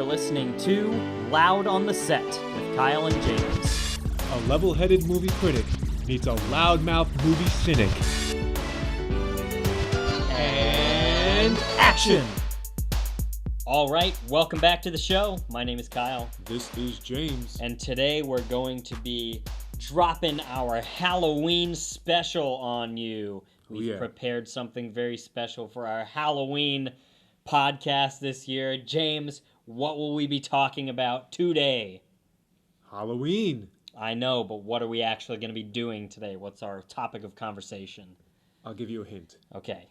listening to Loud on the Set with Kyle and James. A level-headed movie critic meets a loudmouth movie cynic. And action! All right, welcome back to the show. My name is Kyle. This is James. And today we're going to be dropping our Halloween special on you. We've prepared something very special for our Halloween podcast this year. James, what will we be talking about today? Halloween. I know, but what are we actually going to be doing today? What's our topic of conversation? I'll give you a hint. Okay.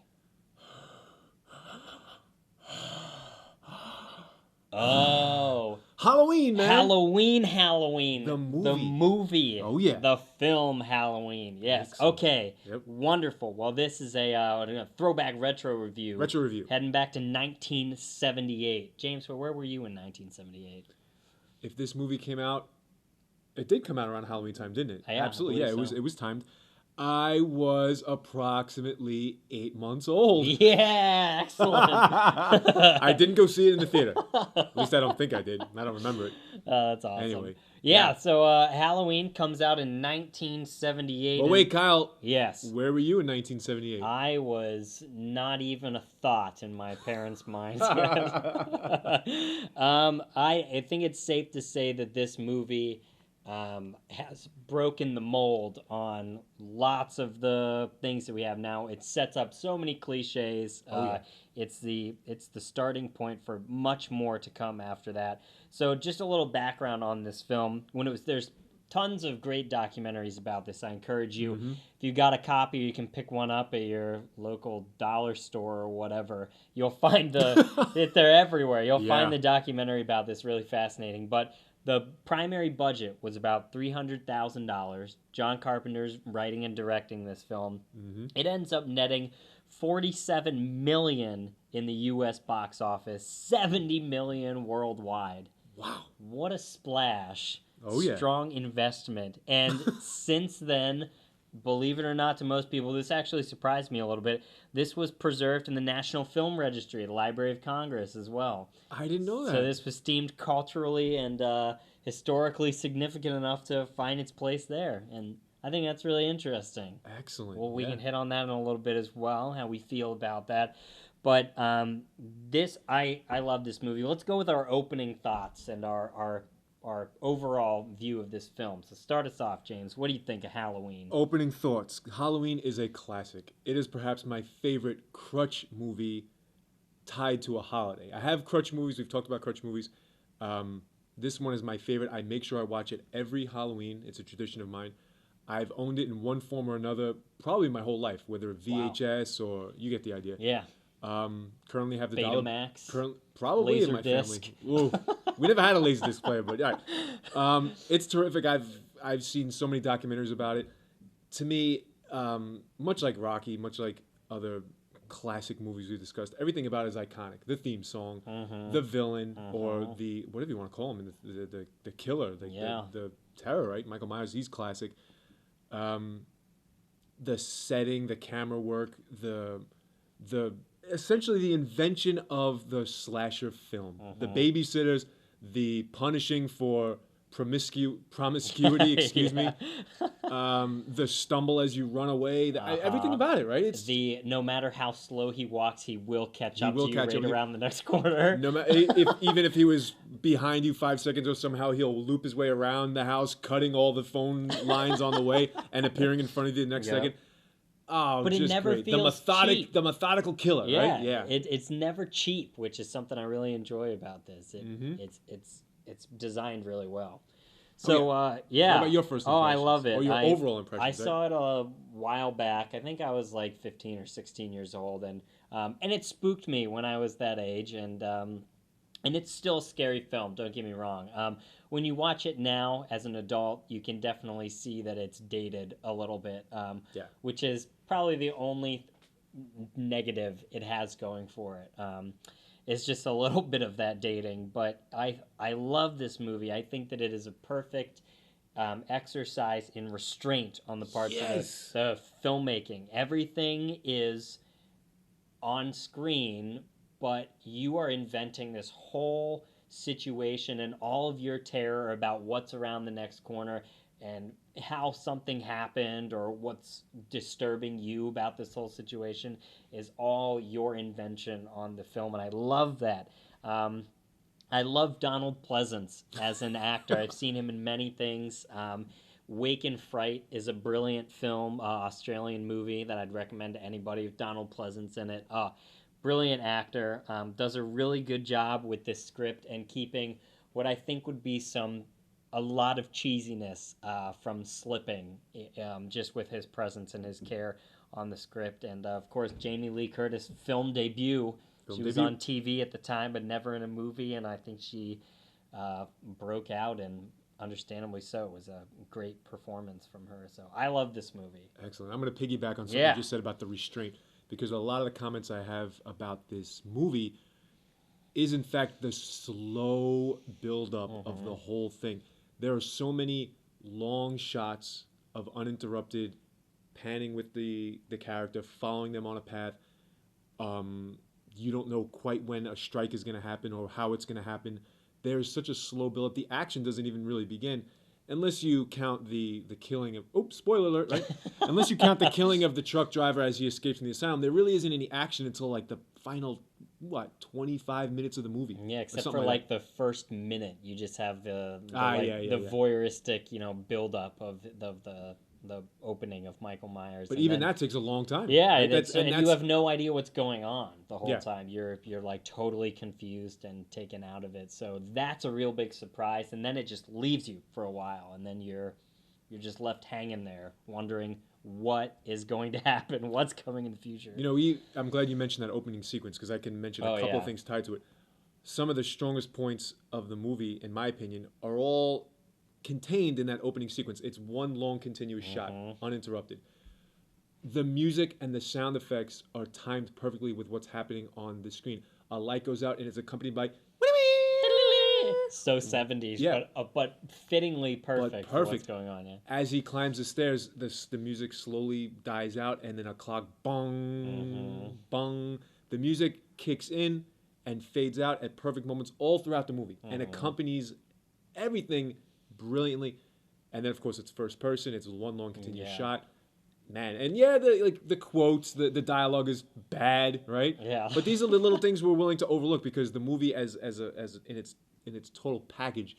Oh. Halloween, man. Halloween. The movie. The movie. Oh, yeah. The film Halloween. Yes. Excellent. Okay. Yep. Wonderful. Well, this is a throwback retro review. Retro review. Heading back to 1978. James, where were you in 1978? If this movie came out, it did come out around Halloween time, didn't it? Yeah, absolutely. Yeah, so. it was timed. I was approximately 8 months old. Yeah, excellent. I didn't go see it in the theater. At least I don't think I did. I don't remember it. That's awesome. Anyway. Yeah, so Halloween comes out in 1978. Well, wait, Kyle. Yes. Where were you in 1978? I was not even a thought in my parents' minds yet. I think it's safe to say that this movie has broken the mold on lots of the things that we have now. It sets up so many cliches. It's the starting point for much more to come after that. So just a little background on this film. There's tons of great documentaries about this. I encourage you, if you got a copy, you can pick one up at your local dollar store or whatever. You'll find they're everywhere. You'll find the documentary about this really fascinating. But the primary budget was about $300,000. John Carpenter's writing and directing this film. It ends up netting $47 million in the U.S. box office, $70 million worldwide. Wow. What a splash. Oh, yeah. Strong investment. And since then, believe it or not to most people, this actually surprised me a little bit. This was preserved in the National Film Registry, the Library of Congress as well. I didn't know that. So this was deemed culturally and historically significant enough to find its place there. And I think that's really interesting. Excellent. Well, we can hit on that in a little bit as well, how we feel about that. But I love this movie. Let's go with our opening thoughts and our overall view of this film. So start us off, James. What do you think of Halloween? Opening thoughts. Halloween is a classic. It is perhaps my favorite crutch movie tied to a holiday. I have crutch movies. We've talked about crutch movies. This one is my favorite. I make sure I watch it every Halloween. It's a tradition of mine. I've owned it in one form or another probably my whole life, whether VHS or you get the idea. Yeah. Currently have the Betamax. Probably Laser in my disc. family. Ooh, we never had a Laserdisc player, but yeah, it's terrific. I've seen so many documentaries about it. To me, much like Rocky, much like other classic movies we discussed, everything about it is iconic. The theme song, the villain, or the whatever you want to call him, the killer, the terror. Right, Michael Myers. He's classic. The setting, the camera work, the essentially the invention of the slasher film. The babysitters, the punishing for promiscuity, excuse me. The stumble as you run away. Everything about it, right? It's no matter how slow he walks, he will catch up to you around the next corner. No matter even if he was behind you 5 seconds or somehow he'll loop his way around the house, cutting all the phone lines on the way and appearing in front of you the next second. Oh, but it never great. feels cheap. The methodical killer, right? Yeah. It's never cheap, which is something I really enjoy about this. It's designed really well. So, What about your first impressions? Oh, I love it. Or your overall impressions, I saw it a while back. I think I was like 15 or 16 years old, and it spooked me when I was that age, and it's still a scary film, don't get me wrong. When you watch it now as an adult, you can definitely see that it's dated a little bit, which is probably the only negative it has going for it. It's just a little bit of that dating, but I love this movie. I think that it is a perfect exercise in restraint on the part of the filmmaking. Everything is on screen, but you are inventing this whole situation and all of your terror about what's around the next corner and how something happened or what's disturbing you about this whole situation is all your invention on the film, and I love that. I love Donald Pleasance as an actor. I've seen him in many things. Wake and Fright is a brilliant film, Australian movie that I'd recommend to anybody with Donald Pleasance in it. Brilliant actor. Does a really good job with this script and keeping what I think would be a lot of cheesiness from slipping, just with his presence and his care on the script. And of course, Jamie Lee Curtis' film debut. She was on TV at the time, but never in a movie, and I think she broke out, and understandably so. It was a great performance from her. So I love this movie. Excellent. I'm going to piggyback on something you just said about the restraint, because a lot of the comments I have about this movie is, in fact, the slow buildup of the whole thing. There are so many long shots of uninterrupted panning with the character, following them on a path. You don't know quite when a strike is going to happen or how it's going to happen. There's such a slow build-up. The action doesn't even really begin unless you count the killing of... Oops, spoiler alert, right? Unless you count the killing of the truck driver as he escapes from the asylum, there really isn't any action until like the final, 25 minutes of the movie. Yeah, except for like the first minute. You just have the voyeuristic, build-up of the opening of Michael Myers. But even that takes a long time. Yeah, right? And you have no idea what's going on the whole time. You're like totally confused and taken out of it. So that's a real big surprise, and then it just leaves you for a while, and then you're just left hanging there wondering what is going to happen, what's coming in the future. I'm glad you mentioned that opening sequence, because I can mention a couple of things tied to it. Some of the strongest points of the movie, in my opinion, are all contained in that opening sequence. It's one long continuous shot, uninterrupted. The music and the sound effects are timed perfectly with what's happening on the screen. A light goes out and it's accompanied by so 70s, but fittingly perfect for what's going on. Yeah. As he climbs the stairs, the music slowly dies out, and then a clock bong, bong. The music kicks in and fades out at perfect moments all throughout the movie, and accompanies everything brilliantly. And then of course it's first person. It's one long continuous shot, man. And the quotes, the dialogue is bad, right? Yeah. But these are the little things we're willing to overlook, because the movie as in its total package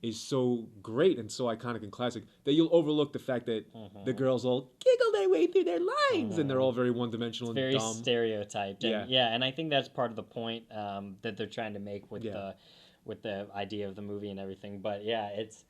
is so great and so iconic and classic that you'll overlook the fact that the girls all giggle their way through their lines, and they're all very one-dimensional and very dumb. Stereotyped. And, and I think that's part of the point that they're trying to make with the idea of the movie and everything. But it's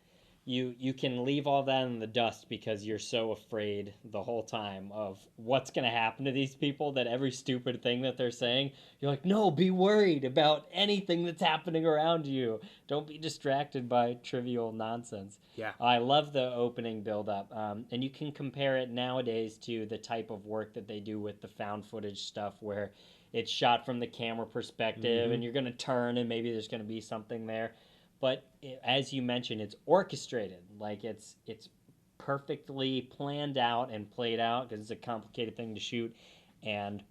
you can leave all that in the dust because you're so afraid the whole time of what's going to happen to these people that every stupid thing that they're saying, you're like, no, be worried about anything that's happening around you. Don't be distracted by trivial nonsense. Yeah. I love the opening build-up. And you can compare it nowadays to the type of work that they do with the found footage stuff where it's shot from the camera perspective and you're going to turn and maybe there's going to be something there. But as you mentioned, it's orchestrated. Like it's perfectly planned out and played out because it's a complicated thing to shoot, and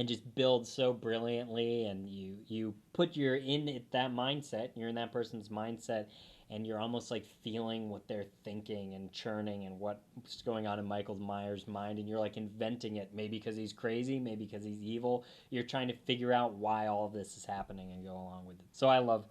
just builds so brilliantly. And you you're in that mindset. You're in that person's mindset, and you're almost like feeling what they're thinking and churning and what's going on in Michael Myers' mind. And you're like inventing it, maybe because he's crazy, maybe because he's evil. You're trying to figure out why all of this is happening and go along with it. So I love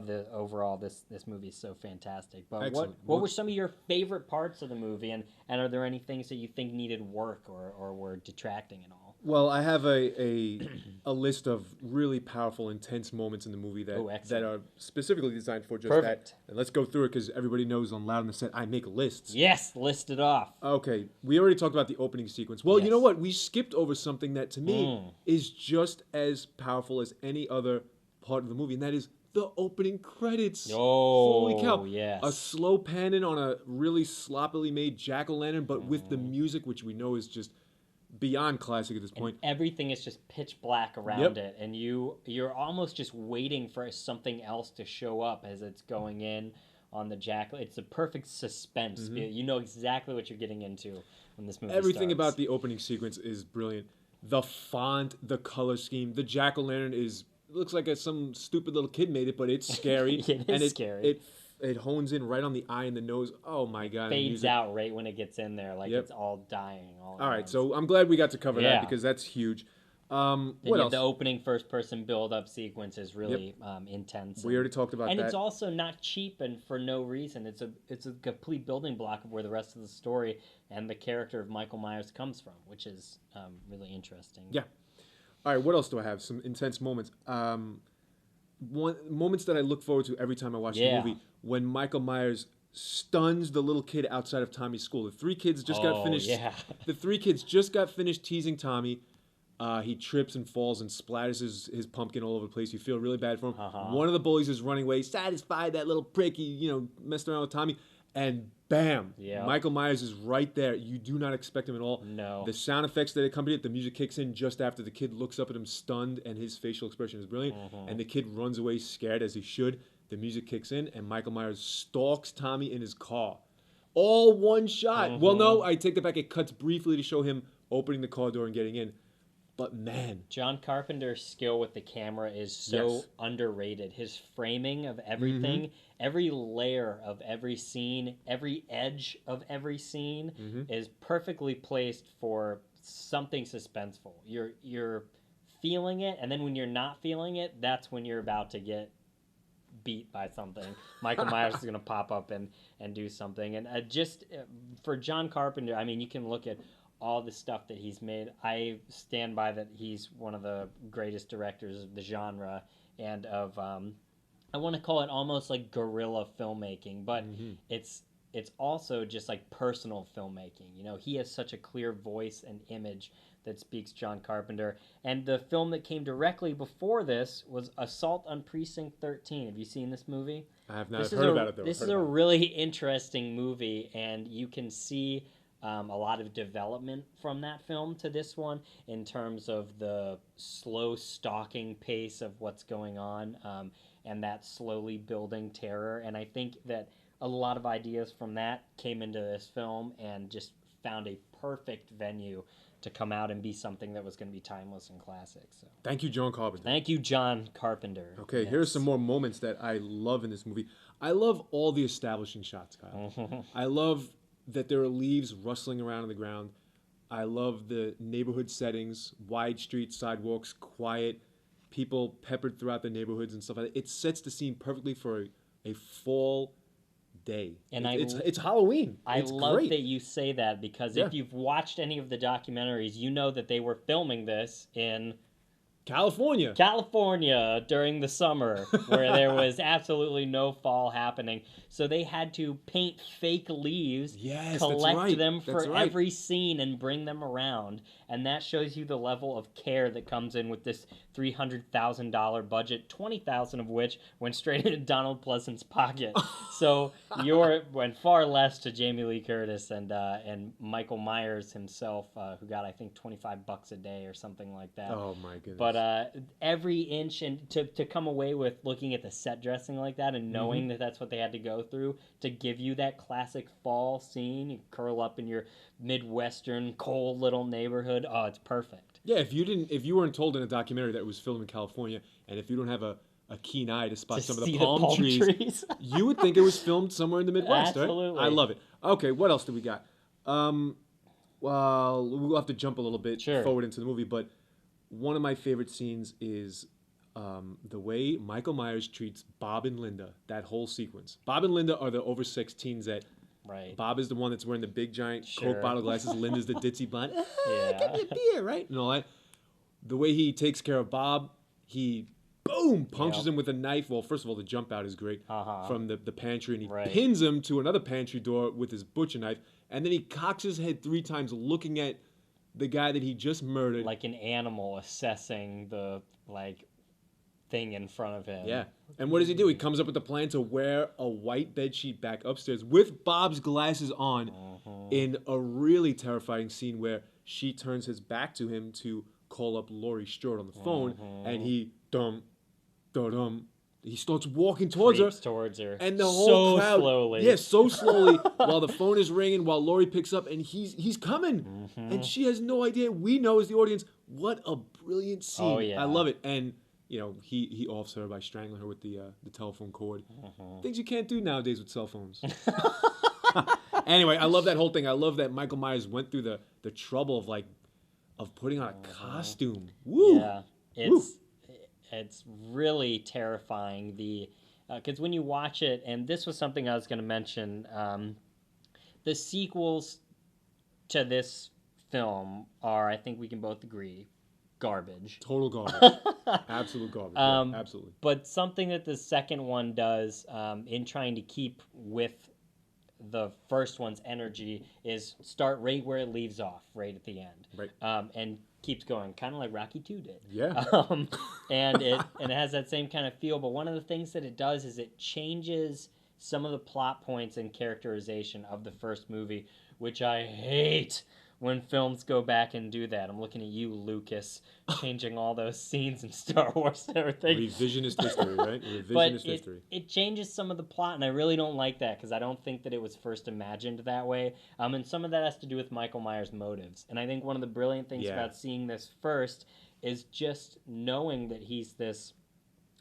the overall this movie is so fantastic. But what were some of your favorite parts of the movie, and are there any things that you think needed work or were detracting at all? Well, I have a list of really powerful, intense moments in the movie that are specifically designed for just that. And let's go through it, because everybody knows on Loud on the Set I make lists. Yes, list it off. Okay, we already talked about the opening sequence. Well, you know what? We skipped over something that to me is just as powerful as any other part of the movie, and that is the opening credits. Oh, holy cow! Yes. A slow pan-in on a really sloppily made jack-o'-lantern, but with the music, which we know is just beyond classic at this point. And everything is just pitch black around it, and you're almost just waiting for something else to show up as it's going in on the jack. It's a perfect suspense. You know exactly what you're getting into when this movie Everything starts. about the opening sequence is brilliant. The font, the color scheme, the jack-o'-lantern is looks like some stupid little kid made it, but it's scary. It is scary. It hones in right on the eye and the nose. Oh my god! Fades out right when it gets in there, like it's all dying. All right, so I'm glad we got to cover that because that's huge. What else? The opening first-person build-up sequence is really intense. We already talked about that. And it's also not cheap and for no reason. It's a complete building block of where the rest of the story and the character of Michael Myers comes from, which is really interesting. Yeah. All right, what else do I have? Some intense moments. Moments that I look forward to every time I watch the movie. When Michael Myers stuns the little kid outside of Tommy's school. The three kids just got finished. The three kids just got finished teasing Tommy. He trips and falls and splatters his pumpkin all over the place. You feel really bad for him. One of the bullies is running away, satisfied that little prick. He messed around with Tommy, and bam, Michael Myers is right there. You do not expect him at all. No. The sound effects that accompany it, the music kicks in just after the kid looks up at him stunned, and his facial expression is brilliant. And the kid runs away scared as he should. The music kicks in, and Michael Myers stalks Tommy in his car. All one shot. Well, no, I take that back. It cuts briefly to show him opening the car door and getting in. But man, John Carpenter's skill with the camera is so underrated. His framing of everything, every layer of every scene, every edge of every scene is perfectly placed for something suspenseful. You're feeling it, and then when you're not feeling it, that's when you're about to get beat by something. Michael Myers is going to pop up and do something. And for John Carpenter, I mean, you can look at all the stuff that he's made. I stand by that he's one of the greatest directors of the genre and of I want to call it almost like guerrilla filmmaking, but it's also just like personal filmmaking. He has such a clear voice and image that speaks John Carpenter. And the film that came directly before this was Assault on Precinct 13. Have you seen this movie? I have not heard about it, though. This is a really interesting movie, and you can see a lot of development from that film to this one in terms of the slow stalking pace of what's going on and that slowly building terror. And I think that a lot of ideas from that came into this film and just found a perfect venue to come out and be something that was going to be timeless and classic. So thank you, John Carpenter. Thank you, John Carpenter. Okay, here's some more moments that I love in this movie. I love all the establishing shots, Kyle. I love that there are leaves rustling around on the ground. I love the neighborhood settings, wide streets, sidewalks, quiet, people peppered throughout the neighborhoods and stuff like that. It sets the scene perfectly for a fall day. And it's Halloween. I love that you say that because if you've watched any of the documentaries, you know that they were filming this in California during the summer where there was absolutely no fall happening. So they had to paint fake leaves, collect them for every scene and bring them around. And that shows you the level of care that comes in with this $300,000 budget, $20,000 of which went straight into Donald Pleasant's pocket. So went far less to Jamie Lee Curtis and Michael Myers himself, who got, I think, $25 a day or something like that. Oh my goodness. But every inch, and to come away with looking at the set dressing like that and knowing that that's what they had to go through to give you that classic fall scene, you curl up in your Midwestern cold little neighborhood. Oh, it's perfect. Yeah, if you weren't told in a documentary that it was filmed in California, and if you don't have a keen eye to spot some of the palm trees, you would think it was filmed somewhere in the Midwest. Absolutely. Right? I love it. Okay, what else do we got? Well, we'll have to jump a little bit forward into the movie, but one of my favorite scenes is the way Michael Myers treats Bob and Linda, that whole sequence. Bob and Linda are the over 16s that Bob is the one that's wearing the big giant Coke bottle glasses. Linda's the ditzy blonde. Get me a beer, right? And all that. The way he takes care of Bob, he punctures him with a knife. Well, first of all, the jump out is great from the pantry, and he pins him to another pantry door with his butcher knife, and then he cocks his head 3 times looking at the guy that he just murdered. Like an animal assessing the, thing in front of him. Yeah. And what does he do? He comes up with the plan to wear a white bedsheet back upstairs with Bob's glasses on in a really terrifying scene where she turns his back to him to call up Laurie Strode on the phone, and he starts walking towards her. And the whole crowd, slowly. Yeah, so slowly while the phone is ringing, while Laurie picks up, and he's coming. And she has no idea. We know as the audience, what a brilliant scene. Oh, yeah. I love it. And he offs her by strangling her with the telephone cord. Things you can't do nowadays with cell phones. Anyway, I love that whole thing. I love that Michael Myers went through the trouble of putting on a costume. Woo! Yeah, Woo! it's really terrifying. Because when you watch it, and this was something I was going to mention, the sequels to this film are, I think we can both agree, garbage. Total garbage. Absolute garbage. Yeah, absolutely. But something that the second one does in trying to keep with the first one's energy is start right where it leaves off, right at the end. Right. And keeps going, kind of like Rocky 2 did. Yeah. And it has that same kind of feel, but one of the things that it does is it changes some of the plot points and characterization of the first movie, which I hate when films go back and do that. I'm looking at you, Lucas, changing all those scenes in Star Wars and everything. Revisionist history, right? Revisionist history. It changes some of the plot, and I really don't like that because I don't think that it was first imagined that way. And some of that has to do with Michael Myers' motives. And I think one of the brilliant things about seeing this first is just knowing that he's this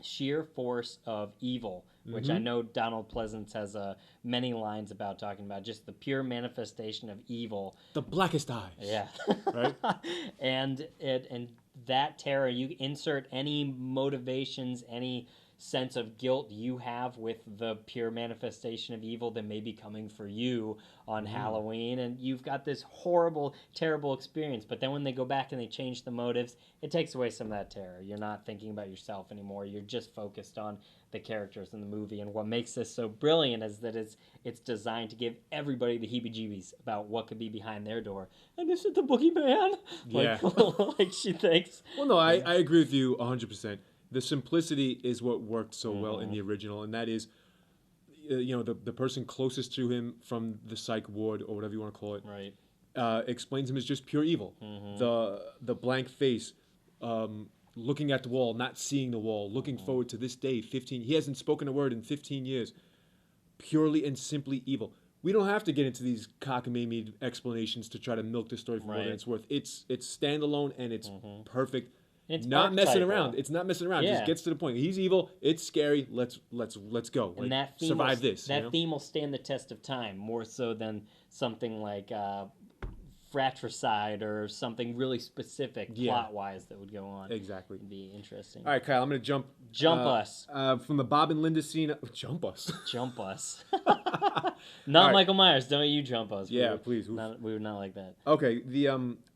sheer force of evil, which I know Donald Pleasance has many lines about talking about, just the pure manifestation of evil. The blackest eyes. Yeah. Right? and that terror, you insert any motivations, any sense of guilt you have with the pure manifestation of evil that may be coming for you on Halloween, and you've got this horrible, terrible experience. But then when they go back and they change the motives, it takes away some of that terror. You're not thinking about yourself anymore. You're just focused on the characters in the movie. And what makes this so brilliant is that it's designed to give everybody the heebie-jeebies about what could be behind their door. And this is the boogeyman? Yeah. Like she thinks. Well, no, I agree with you 100%. The simplicity is what worked so well in the original, and that is, the person closest to him from the psych ward, or whatever you want to call it, right, explains him as just pure evil. The blank face, looking at the wall, not seeing the wall, looking forward to this day, he hasn't spoken a word in 15 years, purely and simply evil. We don't have to get into these cockamamie explanations to try to milk the story for more than it's worth. It's standalone, and it's perfect. It's not messing archetypal. around. It's not messing around. Yeah. It just gets to the point. He's evil. It's scary. Let's go. And that theme survive this. That theme will stand the test of time more so than something like fratricide or something really specific plot-wise that would go on. Exactly. It'd be interesting. All right, Kyle, I'm going to jump us from the Bob and Linda scene. Jump us. Jump us. Not right. Michael Myers. Don't you jump us. Yeah, please. We would not like that. Okay,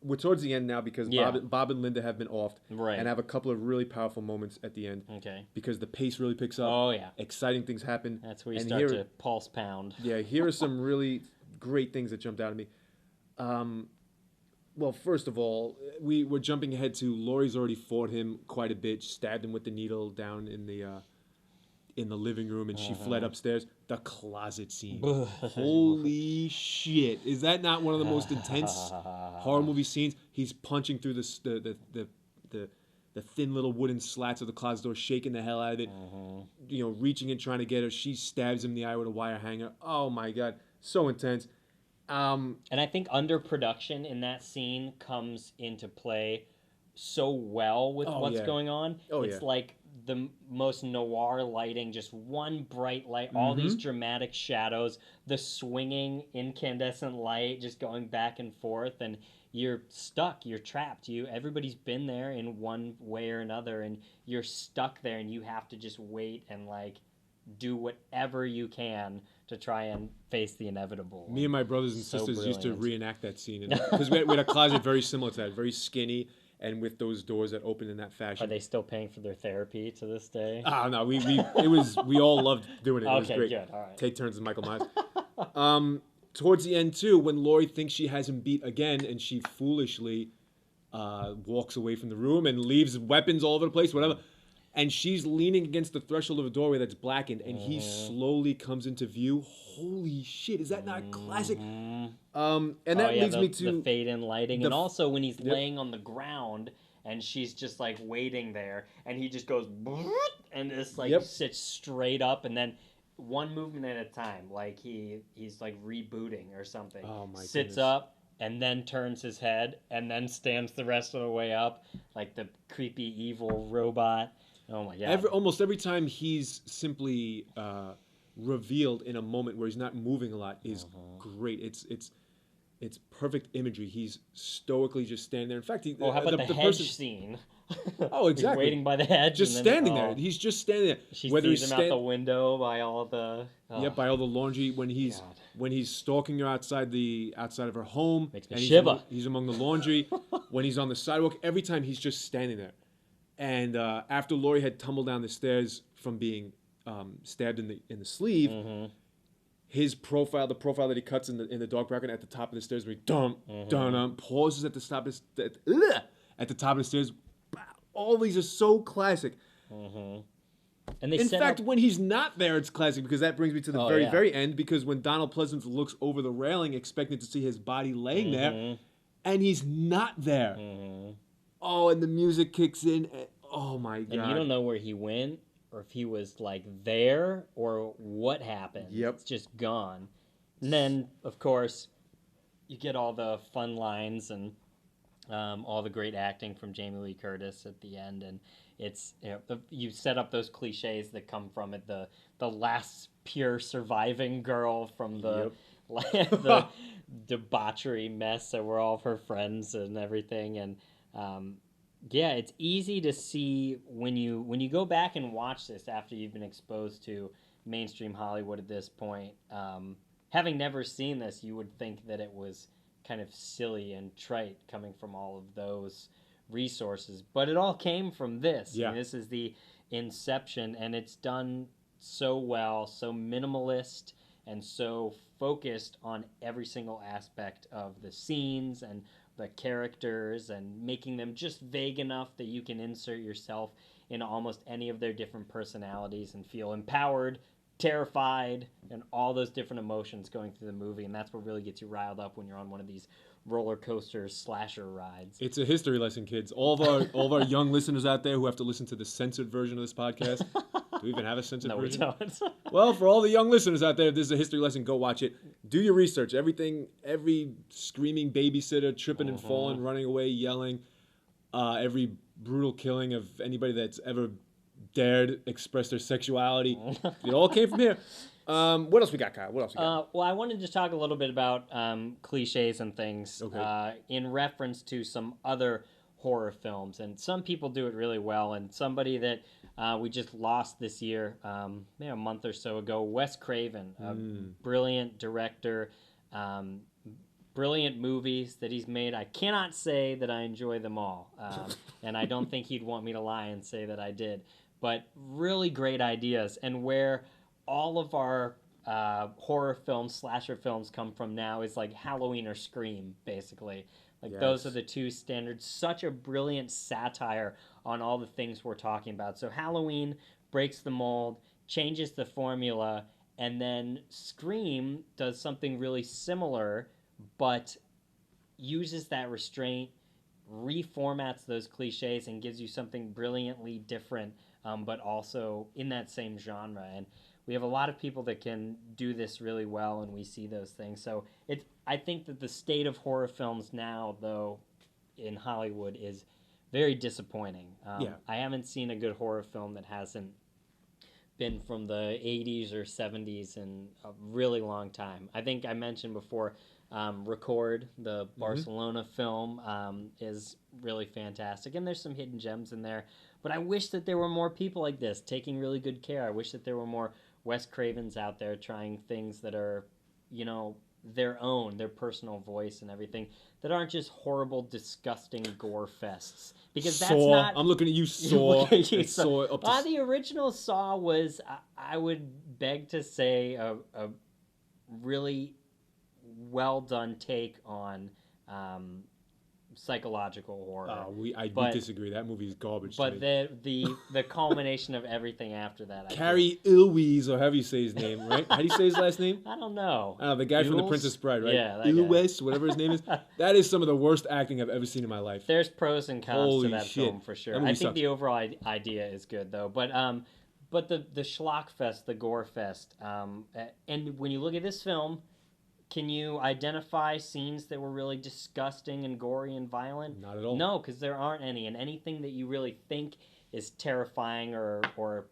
we're towards the end now because Bob and Linda have been offed, and have a couple of really powerful moments at the end. Okay. Because the pace really picks up. Oh yeah. Exciting things happen. That's where you start to pulse pound. Yeah, here are some really great things that jumped out at me. Well, first of all, we're jumping ahead to Laurie's already fought him quite a bit, stabbed him with the needle down in the living room, and she fled upstairs. The closet scene. Holy shit. Is that not one of the most intense horror movie scenes? He's punching through the thin little wooden slats of the closet door, shaking the hell out of it, reaching and trying to get her. She stabs him in the eye with a wire hanger. Oh my God. So intense. And I think underproduction in that scene comes into play so well with what's going on. It's like the most noir lighting, just one bright light, all these dramatic shadows, the swinging incandescent light just going back and forth, and you're stuck, you're trapped. Everybody's been there in one way or another, and you're stuck there, and you have to just wait and do whatever you can to try and face the inevitable. Me and my brothers and sisters used to reenact that scene because we had a closet very similar to that, very skinny, and with those doors that open in that fashion. Are they still paying for their therapy to this day? No, we all loved doing it. It was great. Good. All right. Take turns with Michael Myers. Towards the end too, when Laurie thinks she has him beat again, and she foolishly walks away from the room and leaves weapons all over the place, whatever. And she's leaning against the threshold of a doorway that's blackened, and he slowly comes into view. Holy shit, is that not classic? And that leads me to the fade-in lighting, and also when he's laying on the ground, and she's just waiting there, and he just goes and just sits straight up, and then one movement at a time, he's rebooting or something. Oh my Sits goodness. up, and then turns his head, and then stands the rest of the way up, like the creepy evil robot. Oh my God. Almost every time he's simply revealed in a moment where he's not moving a lot is great. It's perfect imagery. He's stoically just standing there. In fact, how about the hedge scene? Oh, exactly. He's waiting by the hedge. Just standing there. He's just standing there. She sees him out the window by all the... Yep, by all the laundry. When he's stalking her outside of her home. Makes me shiver. He's among the laundry. When he's on the sidewalk, every time he's just standing there. And after Laurie had tumbled down the stairs from being stabbed in the sleeve, his profile, the profile that he cuts in the dog bracket at the top of the stairs, where he pauses at the top of the stairs. All these are so classic. And in fact, when he's not there, it's classic, because that brings me to the very end. Because when Donald Pleasance looks over the railing, expecting to see his body laying there, and he's not there. Oh, and the music kicks in. And, oh my God! And you don't know where he went, or if he was like there, or what happened. Yep, it's just gone. And then, of course, you get all the fun lines and all the great acting from Jamie Lee Curtis at the end, and it's you set up those cliches that come from it. The last pure surviving girl from the the debauchery mess that were all of her friends and everything, and it's easy to see when you go back and watch this after you've been exposed to mainstream Hollywood at this point. Having never seen this, you would think that it was kind of silly and trite coming from all of those resources, but it all came from this. Yeah. I mean, this is the inception, and it's done so well, so minimalist, and so focused on every single aspect of the scenes and the characters, and making them just vague enough that you can insert yourself in almost any of their different personalities and feel empowered, terrified, and all those different emotions going through the movie. And that's what really gets you riled up when you're on one of these roller coaster slasher rides. It's a history lesson, kids. All of our young listeners out there who have to listen to the censored version of this podcast. Do we even have a censored version? No, we don't. Well, for all the young listeners out there, if this is a history lesson, go watch it. Do your research. Every screaming babysitter, tripping and falling, running away, yelling, every brutal killing of anybody that's ever dared express their sexuality. It all came from here. What else we got, Kyle? What else we got? Well, I wanted to talk a little bit about cliches and things in reference to some other horror films. And some people do it really well. And somebody that we just lost this year, maybe a month or so ago, Wes Craven, a brilliant director, brilliant movies that he's made. I cannot say that I enjoy them all. And I don't think he'd want me to lie and say that I did. But really great ideas, and where all of our horror films, slasher films come from now is like Halloween or Scream, basically. Like those are the two standards. Such a brilliant satire on all the things we're talking about. So Halloween breaks the mold, changes the formula, and then Scream does something really similar, but uses that restraint, reformats those cliches, and gives you something brilliantly different, but also in that same genre. And we have a lot of people that can do this really well, and we see those things. So I think that the state of horror films now, though, in Hollywood is very disappointing. I haven't seen a good horror film that hasn't been from the 80s or 70s in a really long time. I think I mentioned before, Record, the Barcelona film, is really fantastic. And there's some hidden gems in there. But I wish that there were more people like this taking really good care. I wish that there were more Wes Cravens out there trying things that are, their own, their personal voice and everything, that aren't just horrible, disgusting gore fests. Because that's Saw. not... I'm looking at you, Saw. Saw. The original Saw was, I would beg to say, a really well-done take on psychological horror. We disagree. That movie is garbage. But the culmination of everything after that. Carrie Ilwes, or however you say his name, right? How do you say his last name? I don't know. The guy from The Princess Bride, right? Yeah, that Ilwes, whatever his name is. That is some of the worst acting I've ever seen in my life. There's pros and cons to that film for sure. I think sucks. The overall idea is good though. But the schlock fest, the gore fest, and when you look at this film, Can you identify scenes that were really disgusting and gory and violent? Not at all. No, because there aren't any. And anything that you really think is terrifying or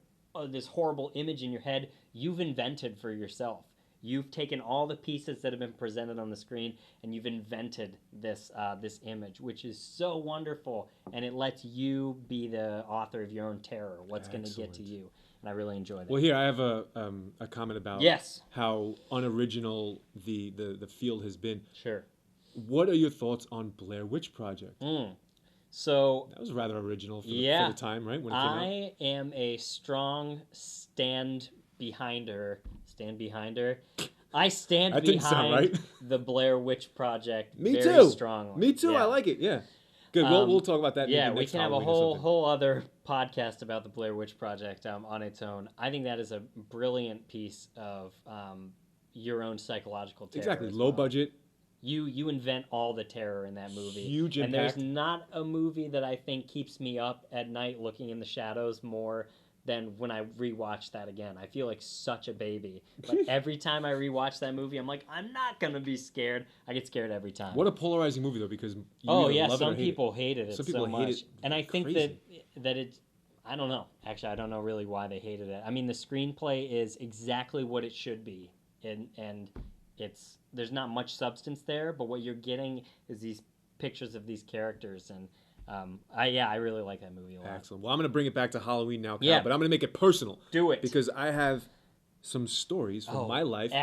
this horrible image in your head, you've invented for yourself. You've taken all the pieces that have been presented on the screen and you've invented this this image, which is so wonderful. And it lets you be the author of your own terror. What's going to get to you? And I really enjoyed it. Well, here I have a comment about how unoriginal the field has been. Sure. What are your thoughts on Blair Witch Project? So that was rather original for the time, right? When it came out. I am a strong stand behinder. I stand that didn't sound behind right. the Blair Witch Project. Me very too. Strongly. Me too. Yeah. I like it. Yeah. Good. We'll talk about that. Yeah, maybe we next can have a Halloween whole other podcast about the Blair Witch Project on its own. I think that is a brilliant piece of your own psychological terror. Exactly. Low budget. You invent all the terror in that movie. Huge impact. And there's not a movie that I think keeps me up at night looking in the shadows more than when I rewatch that again. I feel like such a baby. But every time I rewatch that movie, I'm like, I'm not going to be scared. I get scared every time. What a polarizing movie, though, because some people hated it some so people much. hate it. And I think that it's, I don't know. Actually, I don't know really why they hated it. I mean, the screenplay is exactly what it should be. And there's not much substance there, but what you're getting is these pictures of these characters, and I really like that movie a lot. Excellent. Well, I'm going to bring it back to Halloween now, Kyle, but I'm going to make it personal. Do it. Because I have some stories from my life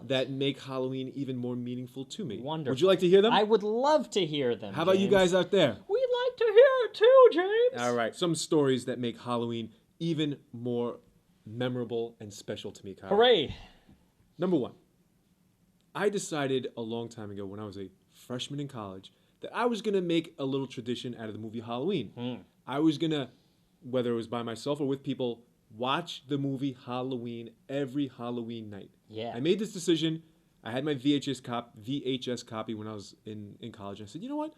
that make Halloween even more meaningful to me. Wonderful. Would you like to hear them? I would love to hear them. How about you guys out there? We'd like to hear it too, James. All right. Some stories that make Halloween even more memorable and special to me, Kyle. Hooray. Number one. I decided a long time ago when I was a freshman in college that I was going to make a little tradition out of the movie Halloween. I was going to, whether it was by myself or with people, watch the movie Halloween every Halloween night. Yeah. I made this decision. I had my VHS copy when I was in college. And I said, you know what?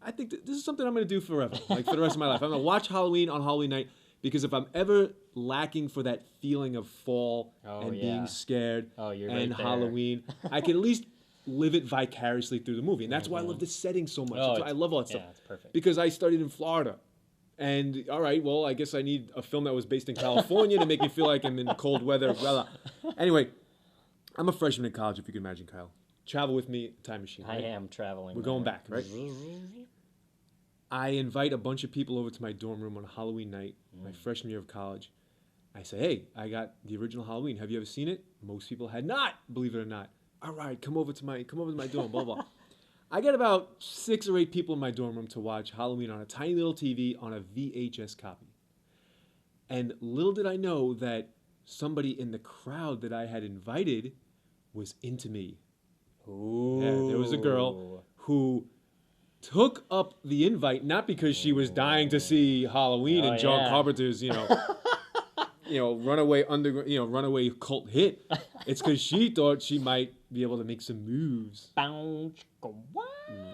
I think this is something I'm going to do forever, like for the rest of my life. I'm going to watch Halloween on Halloween night because if I'm ever lacking for that feeling of fall being scared and Halloween, I can at least live it vicariously through the movie. And that's why I love the setting so much. I love all that stuff. It's perfect. Because I studied in Florida. And, all right, well, I guess I need a film that was based in California to make me feel like I'm in cold weather. Anyway, I'm a freshman in college, if you can imagine, Kyle. Travel with me, time machine. Right? I am traveling. We're going back, right? I invite a bunch of people over to my dorm room on Halloween night, my freshman year of college. I say, hey, I got the original Halloween. Have you ever seen it? Most people had not, believe it or not. All right, come over to my dorm, blah, blah. I got about 6 or 8 people in my dorm room to watch Halloween on a tiny little TV on a VHS copy. And little did I know that somebody in the crowd that I had invited was into me. Ooh. Yeah, there was a girl who took up the invite, not because she was dying to see Halloween and John Carpenter's, runaway cult hit. It's because she thought she might be able to make some moves.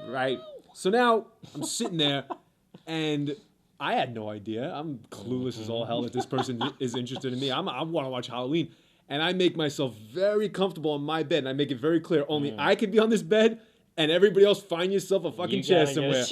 Right. So now I'm sitting there, and I had no idea. I'm clueless as all hell that this person is interested in me. I want to watch Halloween. And I make myself very comfortable in my bed, and I make it very clear, only I can be on this bed, and everybody else find yourself a fucking chair somewhere.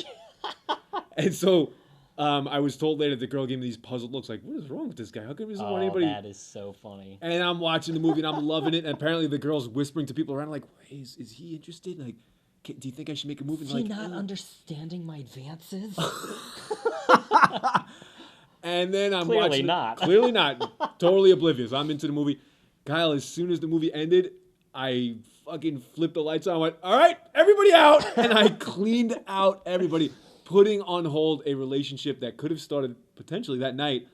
And so I was told later the girl gave me these puzzled looks like, what is wrong with this guy? How come he doesn't want anybody? That is so funny. And I'm watching the movie, and I'm loving it, and apparently the girl's whispering to people around like, hey, is he interested? Like, do you think I should make a movie? Is he not understanding my advances? And then I'm Clearly watching not. Clearly not. Totally oblivious. I'm into the movie. Kyle, as soon as the movie ended, I fucking flipped the lights on. I went, all right, everybody out. And I cleaned out everybody, putting on hold a relationship that could have started potentially that night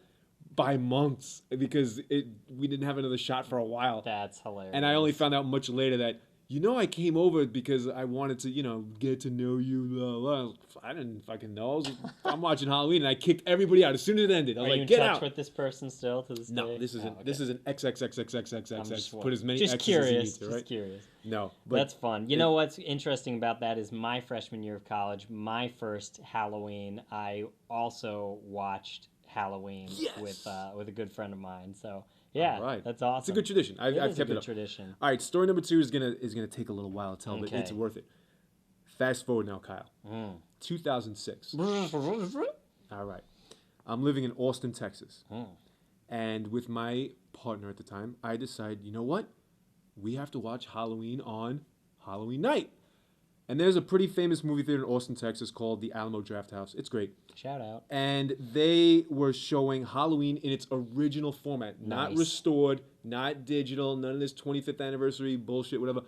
by months because we didn't have another shot for a while. That's hilarious. And I only found out much later that, I came over because I wanted to, get to know you. Blah, blah. I didn't fucking know. I'm watching Halloween, and I kicked everybody out as soon as it ended. I was like, get out. Are you in touch with this person still to this day? No, this isn't. This is an XXXXXXX. Put as many just X's curious, as you need to, right? Just curious. No. But that's fun. You know what's interesting about that is my freshman year of college, my first Halloween, I also watched Halloween Yes! with a good friend of mine. So yeah, All right. that's awesome. It's a good tradition. I've It is kept a it good up. tradition. All right, story number 2 is gonna take a little while to tell, but it's Okay. worth it. Fast forward now, Kyle. Mm. 2006. All right. I'm living in Austin, Texas. Mm. And with my partner at the time, I decided, you know what? We have to watch Halloween on Halloween night. And there's a pretty famous movie theater in Austin, Texas called the Alamo Drafthouse. It's great. Shout out. And they were showing Halloween in its original format. Not Nice. restored, not digital, none of this 25th anniversary bullshit, whatever.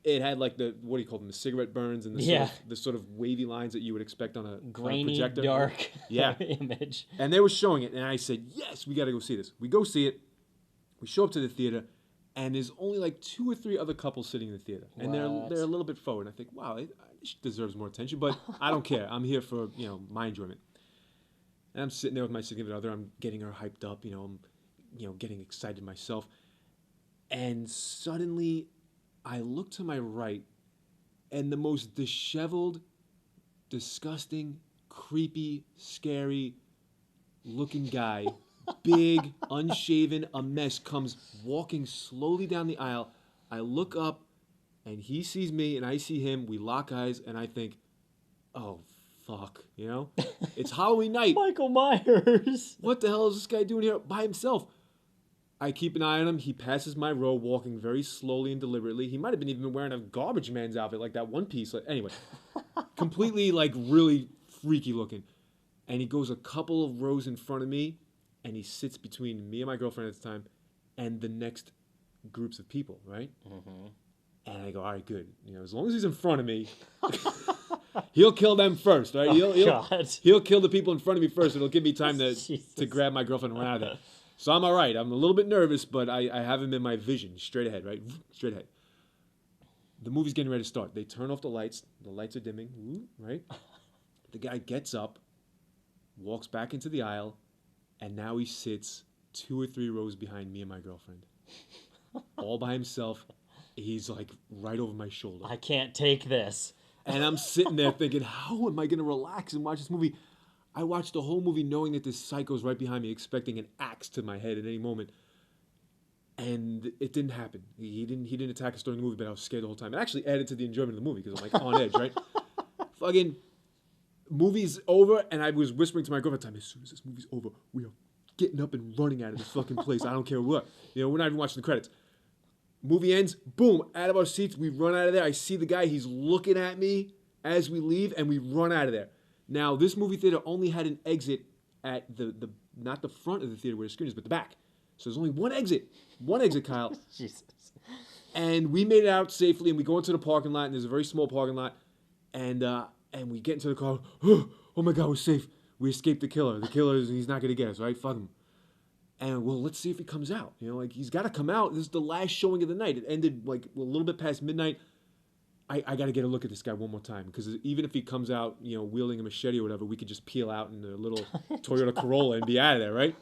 It had like the, what do you call them, the cigarette burns and the sort of wavy lines that you would expect on a Grainy, projector. dark Yeah. image. And they were showing it, and I said, yes, we got to go see this. We go see it. We show up to the theater, and there's only like 2 or 3 other couples sitting in the theater. And they're a little bit forward. And I think, wow, it deserves more attention, but I don't care. I'm here for, my enjoyment. And I'm sitting there with my significant other. I'm getting her hyped up. I'm, getting excited myself. And suddenly, I look to my right, and the most disheveled, disgusting, creepy, scary looking guy, big, unshaven, a mess, comes walking slowly down the aisle. I look up, and he sees me, and I see him. We lock eyes, and I think, oh, fuck, It's Halloween night. Michael Myers. What the hell is this guy doing here by himself? I keep an eye on him. He passes my row, walking very slowly and deliberately. He might have been even wearing a garbage man's outfit, like that one piece. Anyway, completely, really freaky looking. And he goes a couple of rows in front of me, and he sits between me and my girlfriend at the time and the next groups of people, right? Mm-hmm. And I go, all right, good. As long as he's in front of me, he'll kill them first, right? He'll kill the people in front of me first. It'll give me time to grab my girlfriend and run out of there. So I'm all right. I'm a little bit nervous, but I have him in my vision, straight ahead, right? Straight ahead. The movie's getting ready to start. They turn off the lights. The lights are dimming, right? The guy gets up, walks back into the aisle, and now he sits 2 or 3 rows behind me and my girlfriend. All by himself. He's right over my shoulder. I can't take this. And I'm sitting there thinking, how am I going to relax and watch this movie? I watched the whole movie knowing that this psycho's right behind me, expecting an axe to my head at any moment. And it didn't happen. He didn't attack us during the movie, but I was scared the whole time. It actually added to the enjoyment of the movie because I'm on edge, right? Fucking movie's over, and I was whispering to my girlfriend, as soon as this movie's over, we are getting up and running out of this fucking place. I don't care what. We're not even watching the credits. Movie ends, boom, out of our seats, we run out of there. I see the guy, he's looking at me as we leave, and we run out of there. Now, this movie theater only had an exit at the not the front of the theater where the screen is, but the back. So there's only one exit, Kyle. Jesus. And we made it out safely, and we go into the parking lot, and there's a very small parking lot, and we get into the car. Oh my God, we're safe. We escaped the killer. The killer, he's not going to get us, right? Fuck him. And, well, let's see if he comes out. He's got to come out. This is the last showing of the night. It ended, a little bit past midnight. I got to get a look at this guy one more time. Because even if he comes out, wielding a machete or whatever, we could just peel out in a little Toyota Corolla and be out of there, right?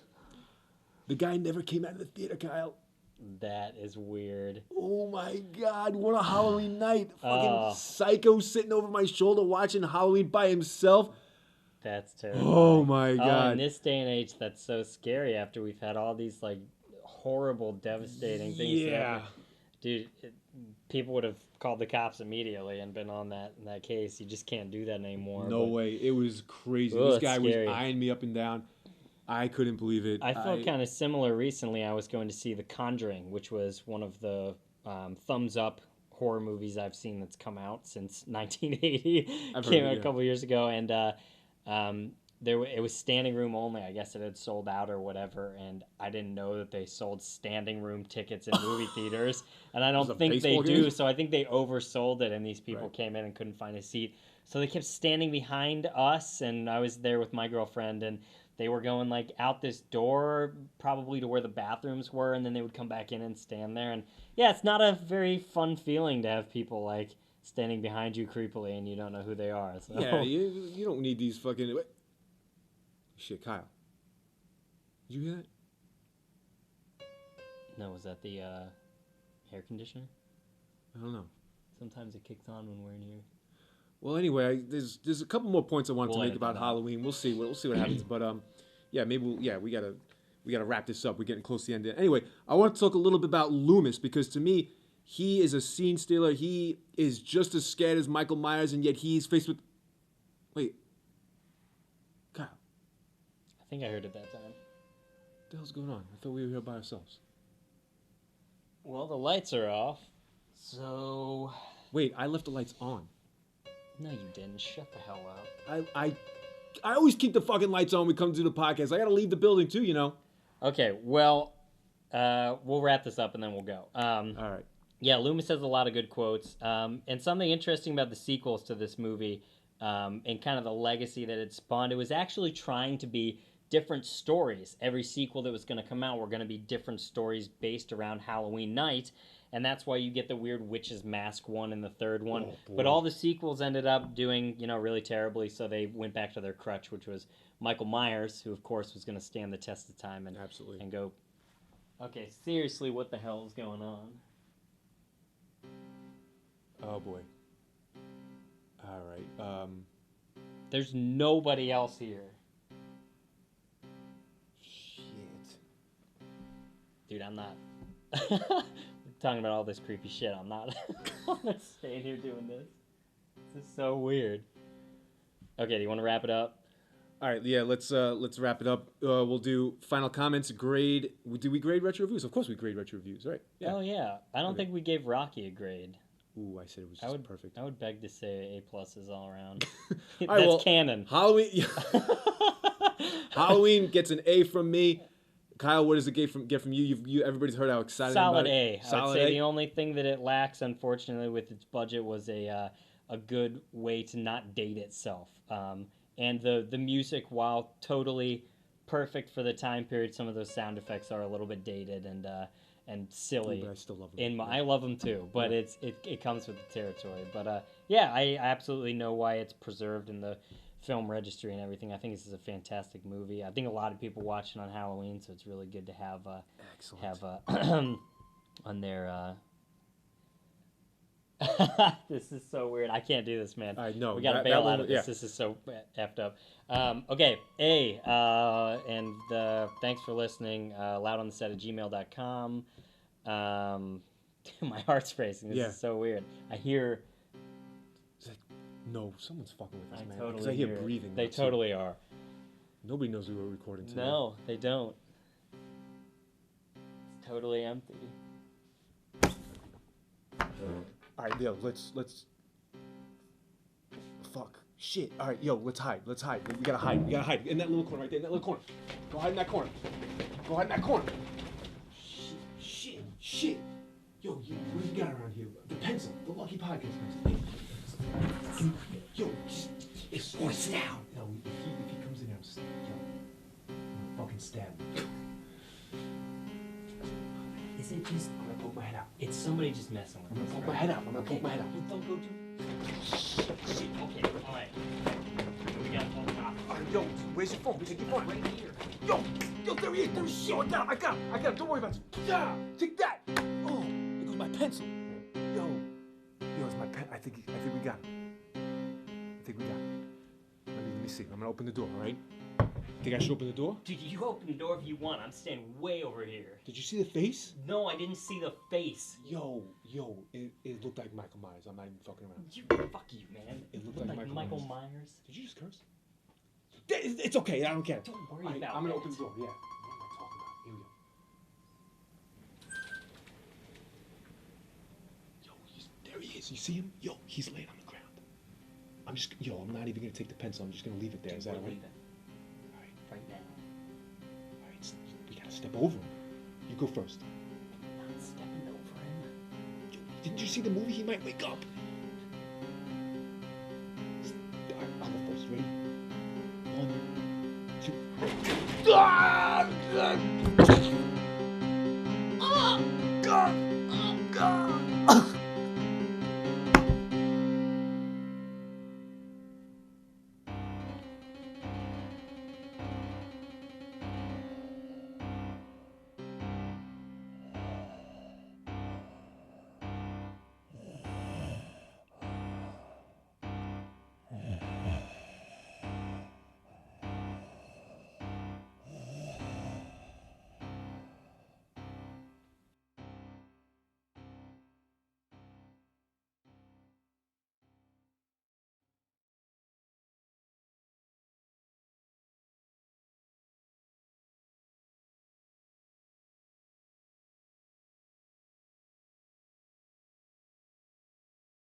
The guy never came out of the theater, Kyle. That is weird. Oh, my God. What a Halloween night. Fucking psycho sitting over my shoulder watching Halloween by himself. That's terrible. Oh, my God. In this day and age, that's so scary after we've had all these, horrible, devastating things. Yeah. Dude, people would have called the cops immediately and been on that case. You just can't do that anymore. No way. It was crazy. This guy was eyeing me up and down. I couldn't believe it. I felt kind of similar recently. I was going to see The Conjuring, which was one of the thumbs-up horror movies I've seen that's come out since 1980. Came out a couple years ago, and it was standing room only. I guess it had sold out or whatever, and I didn't know that they sold standing room tickets in movie theaters, and I don't think they do. So I think they oversold it, and these people came in and couldn't find a seat. So they kept standing behind us, and I was there with my girlfriend, and they were going out this door, probably to where the bathrooms were, and then they would come back in and stand there. And yeah, it's not a very fun feeling to have people standing behind you creepily and you don't know who they are. So. Yeah, you don't need these fucking... Wait. Shit, Kyle. Did you hear that? No, was that the air conditioner? I don't know. Sometimes it kicks on when we're in here. Well, anyway, there's a couple more points I wanted to make about Halloween. We'll see what happens. But yeah, maybe we gotta wrap this up. We're getting close to the end. Anyway, I want to talk a little bit about Loomis because to me, he is a scene stealer. He is just as scared as Michael Myers, and yet he's faced with. Wait, Kyle. I think I heard it that time. What the hell's going on? I thought we were here by ourselves. Well, the lights are off, so... Wait, I left the lights on. No, you didn't. Shut the hell up. I always keep the fucking lights on when we come to the podcast. I gotta leave the building too, you know. Okay, well, we'll wrap this up and then we'll go. All right. Yeah, Loomis has a lot of good quotes. And something interesting about the sequels to this movie and kind of the legacy that it spawned, it was actually trying to be different stories. Every sequel that was going to come out were going to be different stories based around Halloween night, and that's why you get the weird Witch's Mask one and the third one. But all the sequels ended up doing, really terribly, so they went back to their crutch, which was Michael Myers, who of course was going to stand the test of time and absolutely and go, okay, seriously, what the hell is going on? Oh boy. All right. There's nobody else here. Dude, I'm not. We're talking about all this creepy shit. I'm not staying here doing this. This is so weird. Okay, do you want to wrap it up? All right, yeah. Let's wrap it up. We'll do final comments. Grade. Do we grade retro reviews? Of course, we grade retro reviews, right? Yeah. Oh yeah. I don't think we gave Rocky a grade. Ooh, I said it was just perfect. I would beg to say A+ all around. All right, well, canon. Halloween. Halloween gets an A from me. Kyle, what does it get from you? Everybody's heard how excited Solid about it. A. I would say the only thing that it lacks, unfortunately, with its budget was a good way to not date itself. And the music, while totally perfect for the time period, some of those sound effects are a little bit dated and silly. Ooh, but I still love them. I love them too, but it comes with the territory. But yeah, I absolutely know why it's preserved in the film registry and everything. I think this is a fantastic movie. I think a lot of people watch it on Halloween, so it's really good to have on their. This is so weird. I can't do this, man. I know. We gotta bail out of this. Yeah. This is so effed up. Okay, and thanks for listening. Loudontheset@gmail.com. My heart's racing. This is so weird. I hear. No, someone's fucking with us, man. Totally because I hear breathing. They totally are. Nobody knows we were recording today. No, they don't. It's totally empty. All right, yo, let's. Fuck. Shit. All right, yo, let's hide. We gotta hide. In that little corner right there. In that little corner. Go hide in that corner. Shit. Yo, what do you got around here? The pencil. The Lucky Podcast pencil. Yo, it's down. Yo, if he comes in here, I'm fucking stab him. Is it just? I'm gonna poke my head out. It's somebody just messing with me. I'm gonna poke my head out. Don't go too. Shit. Okay. All right. We got phone. Yo, where's your phone? Take your phone. Right here. Yo, there he is. Shit, I got him. Don't worry about it. Yeah, take that. Oh, there goes my pencil. Yo, it's my pen. I think we got him. Let me see. I'm gonna open the door. All right. Think I should open the door? Dude, you open the door if you want. I'm standing way over here. Did you see the face? No, I didn't see the face. Yo, it looked like Michael Myers. I'm not even fucking around. Fuck you, man. It looked like Michael Myers. Did you just curse? It's okay. I don't care. Don't worry about it. I'm gonna open the door. Yeah. What am I talking about? Here we go. Yo, there he is. You see him? Yo, he's laying on the ground. I'm not even gonna take the pencil. I'm just gonna leave it there. Is that all right? Right now. All right, we gotta step over him. You go first. I'm not stepping over him. Didn't you see the movie? He might wake up. I'll go first. Ready? 1, 2.